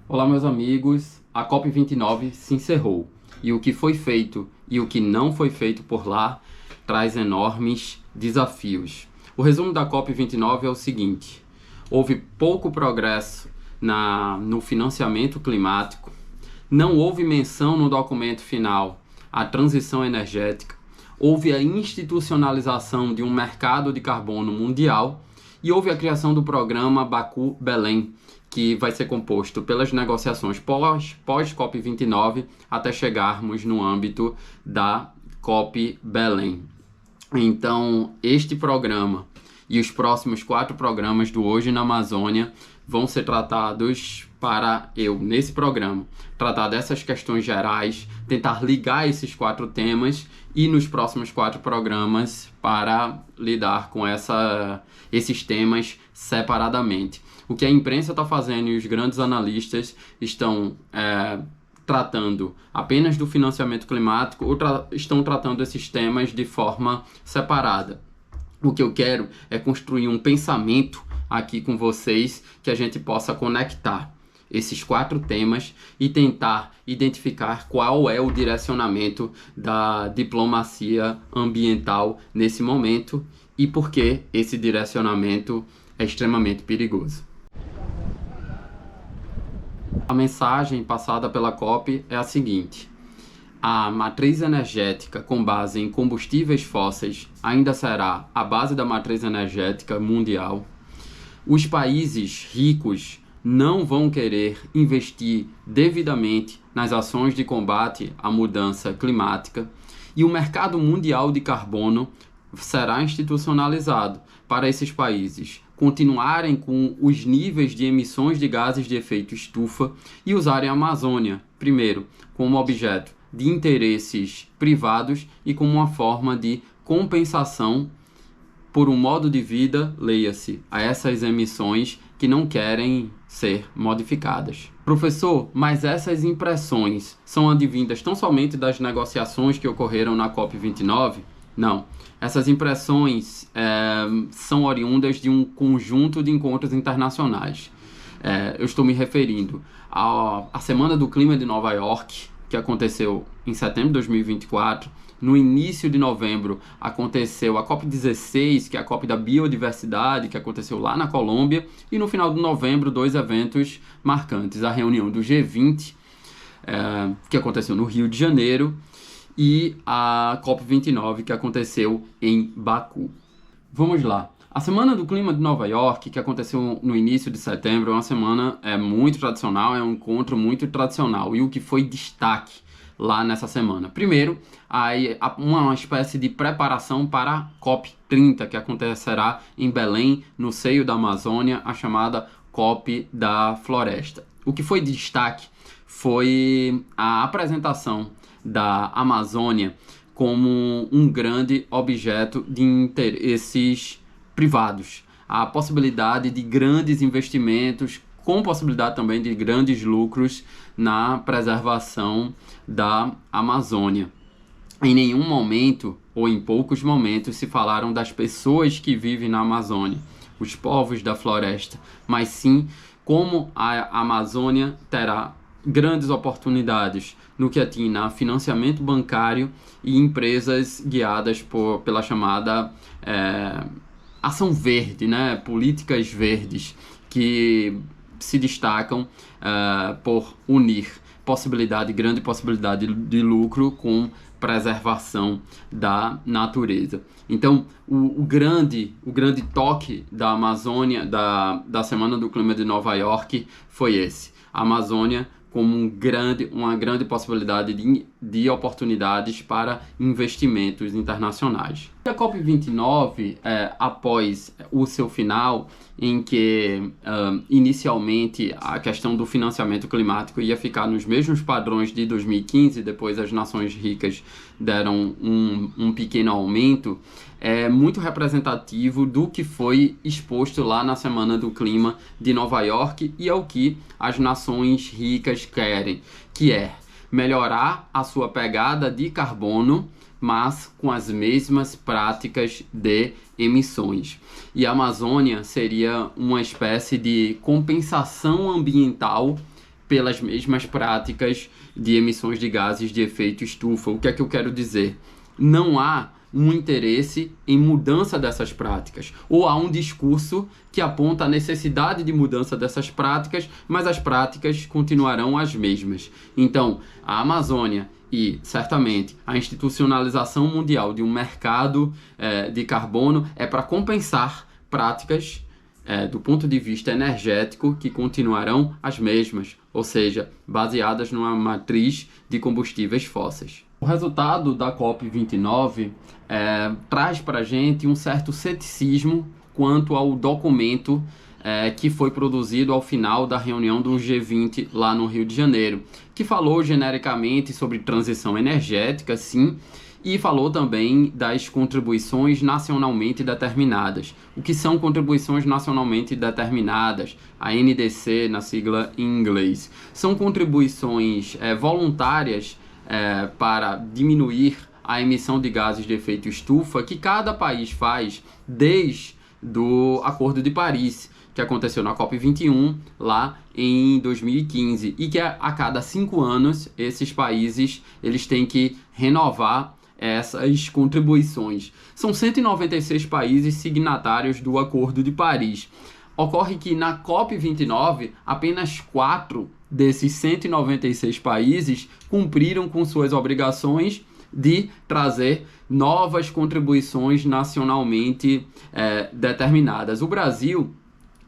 Olá, meus amigos. A COP29 se encerrou e o que foi feito e o que não foi feito por lá traz enormes desafios. O resumo da COP29 é o seguinte: houve pouco progresso no financiamento climático, não houve menção no documento final à transição energética, houve a institucionalização de um mercado de carbono mundial e houve a criação do programa Baku-Belém, que vai ser composto pelas negociações pós-COP29 até chegarmos no âmbito da COP Belém. Então, este programa e os próximos 4 programas do Hoje na Amazônia vão ser tratados para eu, nesse programa, tratar dessas questões gerais, tentar ligar esses 4 temas e nos próximos 4 programas para lidar com esses temas separadamente. O que a imprensa está fazendo e os grandes analistas estão tratando apenas do financiamento climático ou estão tratando esses temas de forma separada. O que eu quero é construir um pensamento aqui com vocês que a gente possa conectar esses 4 temas e tentar identificar qual é o direcionamento da diplomacia ambiental nesse momento e por que esse direcionamento é extremamente perigoso. A mensagem passada pela COP é a seguinte: a matriz energética com base em combustíveis fósseis ainda será a base da matriz energética mundial. Os países ricos não vão querer investir devidamente nas ações de combate à mudança climática e o mercado mundial de carbono será institucionalizado para esses países continuarem com os níveis de emissões de gases de efeito estufa e usarem a Amazônia, primeiro, como objeto de interesses privados e como uma forma de compensação por um modo de vida, leia-se, a essas emissões que não querem ser modificadas. Professor, mas essas impressões são advindas tão somente das negociações que ocorreram na COP29? Não. Essas impressões são oriundas de um conjunto de encontros internacionais. Eu estou me referindo à Semana do Clima de Nova York, que aconteceu em setembro de 2024. No início de novembro aconteceu a COP16, que é a COP da Biodiversidade, que aconteceu lá na Colômbia. E no final de novembro, 2 eventos marcantes. A reunião do G20, que aconteceu no Rio de Janeiro, e a COP29, que aconteceu em Baku. Vamos lá. A Semana do Clima de Nova York, que aconteceu no início de setembro, é uma semana muito tradicional, é um encontro muito tradicional. E o que foi destaque lá nessa semana? Primeiro, uma espécie de preparação para a COP30, que acontecerá em Belém, no seio da Amazônia, a chamada COP da Floresta. O que foi destaque foi a apresentação da Amazônia como um grande objeto de interesses privados. A possibilidade de grandes investimentos, com possibilidade também de grandes lucros na preservação da Amazônia. Em nenhum momento, ou em poucos momentos, se falaram das pessoas que vivem na Amazônia, os povos da floresta, mas sim como a Amazônia terá grandes oportunidades no que atina a financiamento bancário e empresas guiadas pela chamada ação verde, né? Políticas verdes, que se destacam por unir grande possibilidade de lucro com preservação da natureza. Então, o grande toque da Amazônia, da Semana do Clima de Nova York, foi esse: a Amazônia como uma grande possibilidade de oportunidades para investimentos internacionais. A COP29, após o seu final, em que inicialmente a questão do financiamento climático ia ficar nos mesmos padrões de 2015, depois as nações ricas deram um pequeno aumento, é muito representativo do que foi exposto lá na Semana do Clima de Nova York e é o que as nações ricas querem, que é melhorar a sua pegada de carbono, mas com as mesmas práticas de emissões. E a Amazônia seria uma espécie de compensação ambiental pelas mesmas práticas de emissões de gases de efeito estufa. O que é que eu quero dizer? Não há um interesse em mudança dessas práticas, ou há um discurso que aponta a necessidade de mudança dessas práticas, mas as práticas continuarão as mesmas. Então, a Amazônia e, certamente, a institucionalização mundial de um mercado de carbono é para compensar práticas do ponto de vista energético que continuarão as mesmas, ou seja, baseadas numa matriz de combustíveis fósseis. O resultado da COP29 traz para a gente um certo ceticismo quanto ao documento que foi produzido ao final da reunião do G20 lá no Rio de Janeiro, que falou genericamente sobre transição energética, sim, e falou também das contribuições nacionalmente determinadas. O que são contribuições nacionalmente determinadas? A NDC, na sigla em inglês. São contribuições voluntárias para diminuir a emissão de gases de efeito estufa que cada país faz desde o Acordo de Paris, que aconteceu na COP21 lá em 2015, e que a cada 5 anos esses países eles têm que renovar essas contribuições. São 196 países signatários do Acordo de Paris. Ocorre que na COP29 apenas 4 desses 196 países cumpriram com suas obrigações de trazer novas contribuições nacionalmente determinadas. O Brasil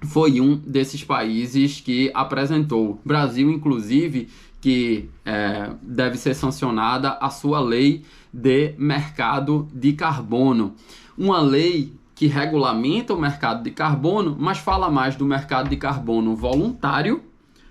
foi um desses países que apresentou. Brasil, inclusive, que deve ser sancionada a sua lei de mercado de carbono. Uma lei que regulamenta o mercado de carbono, mas fala mais do mercado de carbono voluntário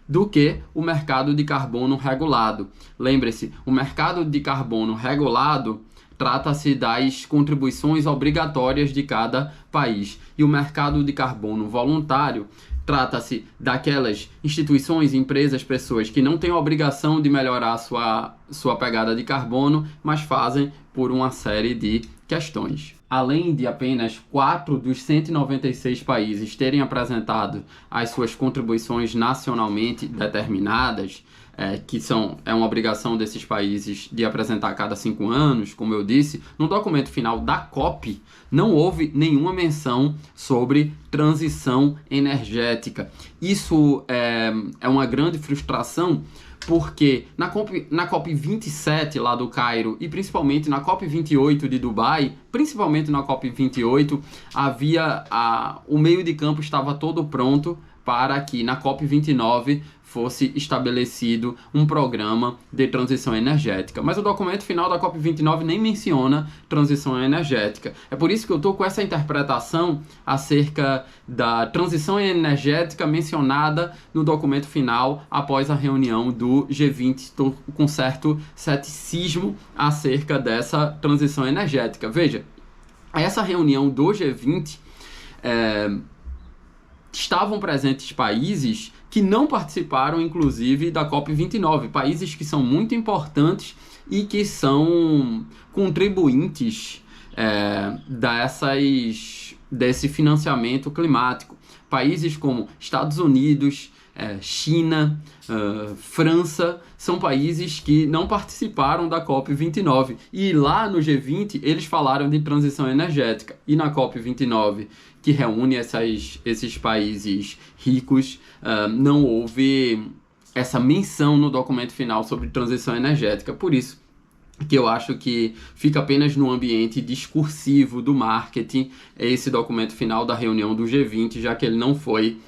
do que o mercado de carbono regulado. Lembre-se, o mercado de carbono regulado trata-se das contribuições obrigatórias de cada país. E o mercado de carbono voluntário trata-se daquelas instituições, empresas, pessoas que não têm a obrigação de melhorar a sua pegada de carbono, mas fazem por uma série de questões. Além de apenas 4 dos 196 países terem apresentado as suas contribuições nacionalmente determinadas, que é uma obrigação desses países de apresentar a cada 5 anos, como eu disse, no documento final da COP não houve nenhuma menção sobre transição energética. Isso é uma grande frustração, porque na COP27 lá do Cairo e principalmente na COP28 de Dubai, principalmente na COP28, o meio de campo estava todo pronto para que na COP29 fosse estabelecido um programa de transição energética. Mas o documento final da COP29 nem menciona transição energética. É por isso que eu estou com essa interpretação acerca da transição energética mencionada no documento final após a reunião do G20. Estou com certo ceticismo acerca dessa transição energética. Veja, essa reunião do G20 estavam presentes países que não participaram, inclusive, da COP29. Países que são muito importantes e que são contribuintes desse financiamento climático. Países como Estados Unidos, China, França, são países que não participaram da COP29. E lá no G20 eles falaram de transição energética. E na COP29, que reúne esses países ricos, não houve essa menção no documento final sobre transição energética. Por isso que eu acho que fica apenas no ambiente discursivo do marketing esse documento final da reunião do G20, já que ele não foi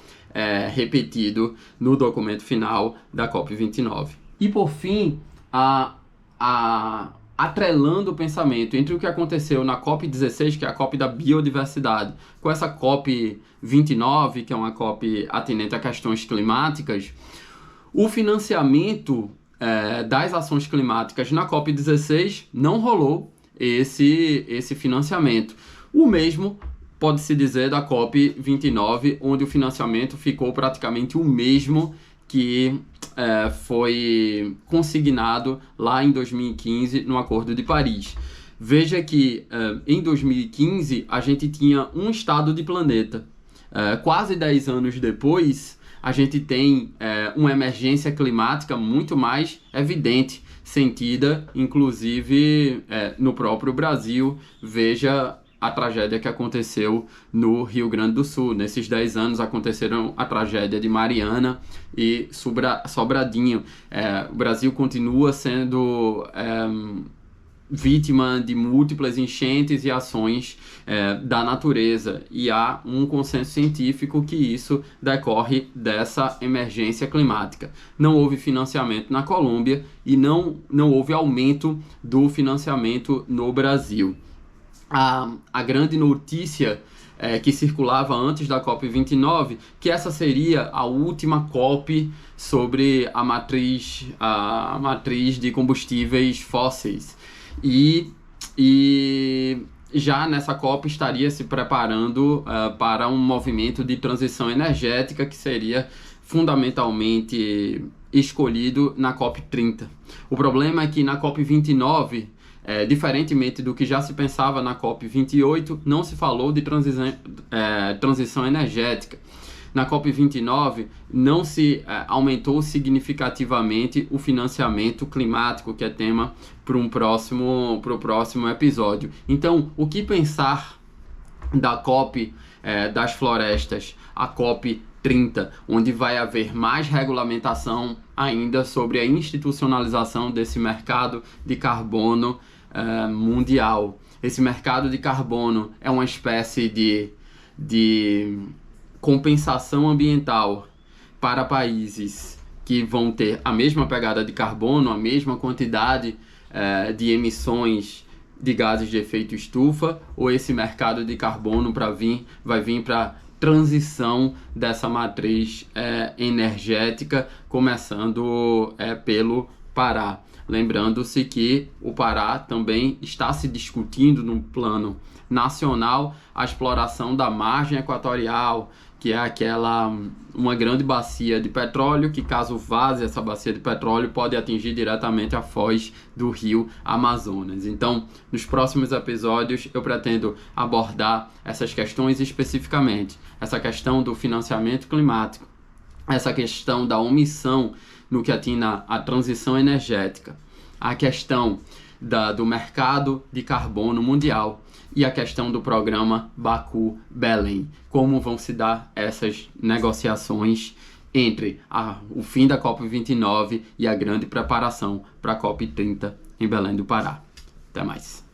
repetido no documento final da COP29. E por fim, atrelando o pensamento entre o que aconteceu na COP16, que é a COP da biodiversidade, com essa COP29, que é uma COP atinente a questões climáticas, o financiamento das ações climáticas na COP16 não rolou esse financiamento. O mesmo pode-se dizer da COP29, onde o financiamento ficou praticamente o mesmo que foi consignado lá em 2015 no Acordo de Paris. Veja que em 2015 a gente tinha um estado de planeta. Quase 10 anos depois, a gente tem uma emergência climática muito mais evidente, sentida inclusive no próprio Brasil. Veja a tragédia que aconteceu no Rio Grande do Sul. Nesses 10 anos aconteceram a tragédia de Mariana e Sobradinho. O Brasil continua sendo vítima de múltiplas enchentes e ações da natureza, e há um consenso científico que isso decorre dessa emergência climática. Não houve financiamento na Colômbia e não houve aumento do financiamento no Brasil. A grande notícia que circulava antes da COP29, que essa seria a última COP sobre a matriz de combustíveis fósseis. E já nessa COP estaria se preparando para um movimento de transição energética que seria fundamentalmente escolhido na COP30. O problema é que na COP29, diferentemente do que já se pensava na COP28, não se falou de transição energética. Na COP29 não se aumentou significativamente o financiamento climático, que é tema para o próximo episódio. Então, o que pensar da COP das florestas, a COP30, onde vai haver mais regulamentação ainda sobre a institucionalização desse mercado de carbono mundial. Esse mercado de carbono é uma espécie de compensação ambiental para países que vão ter a mesma pegada de carbono, a mesma quantidade de emissões de gases de efeito estufa, ou esse mercado de carbono vai vir para transição dessa matriz energética, começando pelo Pará. Lembrando-se que o Pará também está se discutindo no plano nacional a exploração da margem equatorial, que é uma grande bacia de petróleo, que caso vaze essa bacia de petróleo pode atingir diretamente a foz do rio Amazonas. Então, nos próximos episódios eu pretendo abordar essas questões especificamente, essa questão do financiamento climático, essa questão da omissão no que atina a transição energética, a questão do mercado de carbono mundial e a questão do programa Baku-Belém. Como vão se dar essas negociações entre o fim da COP29 e a grande preparação para a COP30 em Belém do Pará. Até mais.